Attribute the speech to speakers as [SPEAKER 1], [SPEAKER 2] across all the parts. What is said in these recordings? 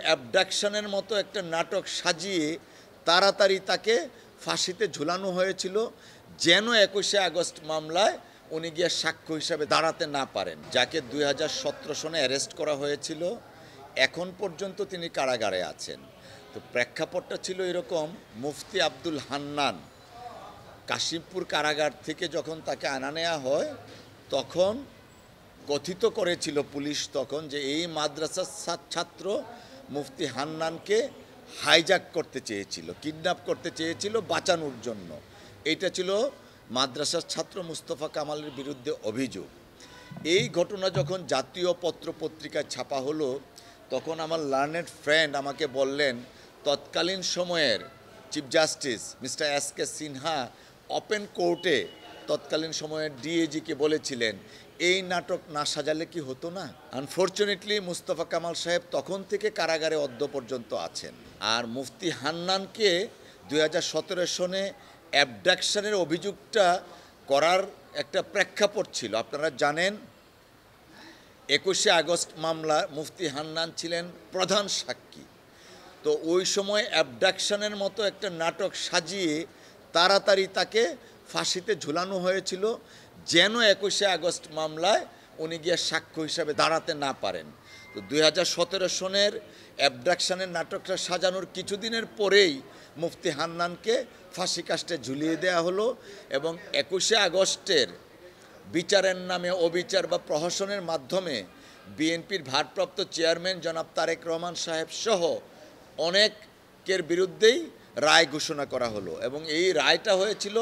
[SPEAKER 1] অ্যাবডাকশনের মতো একটা নাটক সাজিয়ে তাড়াতাড়ি তাকে ফাঁসিতে ঝুলানো হয়েছিল, যেন ২১শে আগস্ট মামলায় উনি গিয়ে সাক্ষ্য হিসাবে দাঁড়াতে না পারেন। যাকে ২০১৭ সনে অ্যারেস্ট করা হয়েছিল, এখন পর্যন্ত তিনি কারাগারে আছেন। তো প্রেক্ষাপটটা ছিল এরকম, মুফতি আব্দুল হান্নান কাশিমপুর কারাগার থেকে যখন তাকে আনা নেওয়া হয়, তখন কথিত করেছিল পুলিশ তখন যে এই মাদ্রাসার ছাত্র মুফতি হান্নানকে হাইজ্যাক করতে চেয়েছিল, কিডন্যাপ করতে চেয়েছিল বাঁচানোর জন্য। এইটা ছিল মাদ্রাসার ছাত্র মুস্তফা কামালের বিরুদ্ধে অভিযোগ। এই ঘটনা যখন জাতীয় পত্র পত্রিকায় ছাপা হলো, তখন আমার লার্নেড ফ্রেন্ড আমাকে বললেন, তৎকালীন সময়ের chief justice mister S K. Sinha open কোর্টে তৎকালীন সময়ের ডিএজিকে বলেছিলেন, এই নাটক না সাজালে কি হতো না। আনফর্চুনেটলি মুস্তফা কামাল সাহেব তখন থেকে কারাগারে অদ্য পর্যন্ত আছেন। আর মুফতি হান্নানকে ২০১৭ সনে অ্যাবডাকশনের অভিযোগটা করার একটা প্রেক্ষাপট ছিল। আপনারা জানেন ২১শে আগস্ট মামলা মুফতি হান্নান ছিলেন প্রধান সাক্ষী। তো ওই সময় অ্যাবডাকশনের মতো একটা নাটক সাজিয়ে তাড়াতাড়ি তাকে ফাঁসিতে ঝুলানো হয়েছিল, যেন ২১শে আগস্ট মামলায় উনি গিয়ে সাক্ষ্য হিসাবে দাঁড়াতে না পারেন। তো ২০১৭ সনের অ্যাবডাকশনের নাটকটা সাজানোর কিছুদিনের পরেই মুফতি হান্নানকে ফাঁসি কাস্টে ঝুলিয়ে দেওয়া হলো, এবং ২১শে আগস্টের বিচারের নামে অবিচার বা প্রহসনের মাধ্যমে বিএনপির ভারপ্রাপ্ত চেয়ারম্যান জনাব তারেক রহমান সাহেব সহ অনেকের বিরুদ্ধেই রায় ঘোষণা করা হলো, এবং এই রায়টা হয়েছিল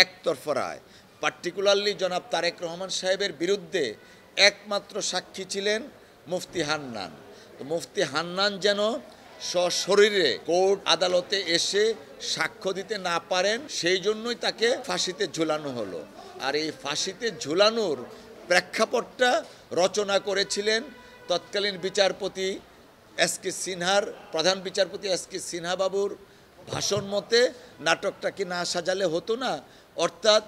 [SPEAKER 1] একতরফা রায়। পার্টিকুলারলি জনাব তারেক রহমান সাহেবের বিরুদ্ধে একমাত্র সাক্ষী ছিলেন মুফতি হান্নান। তো মুফতি হান্নান যেন সশরীরে কোর্ট আদালতে এসে সাক্ষ্য দিতে না পারেন, সেই জন্যই তাকে ফাঁসিতে ঝুলানো হলো। আর এই ফাঁসিতে ঝুলানোর প্রেক্ষাপটটা রচনা করেছিলেন তৎকালীন বিচারপতি এস.কে. সিনহার, প্রধান বিচারপতি এস.কে. সিনহা বাবুর ভাষণ মতে নাটকটা কি না সাজালে হতো না। অর্থাৎ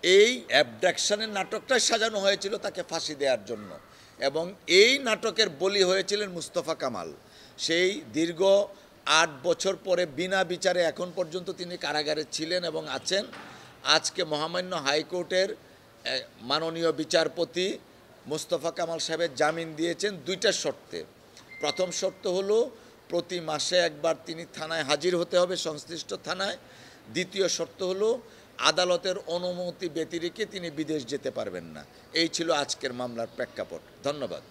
[SPEAKER 1] এই অ্যাবডাকশনের নাটকটা সাজানো হয়েছিল তাকে ফাঁসি দেওয়ার জন্য, এবং এই নাটকের বলি হয়েছিলেন মুস্তফা কামাল। সেই দীর্ঘ ৮ বছর পরে বিনা বিচারে এখন পর্যন্ত তিনি কারাগারে ছিলেন এবং আছেন। আজকে মহামান্য হাইকোর্টের মাননীয় বিচারপতি মুস্তফা কামাল সাহেবের জামিন দিয়েছেন ২টা শর্তে। প্রথম শর্ত হলো প্রতি মাসে একবার তিনি থানায় হাজির হতে হবে, সংশ্লিষ্ট থানায়। দ্বিতীয় শর্ত হলো আদালতের অনুমতি ব্যতিরেকে তিনি বিদেশ যেতে পারবেন না। এই ছিল আজকের মামলার প্রেক্ষাপট। ধন্যবাদ।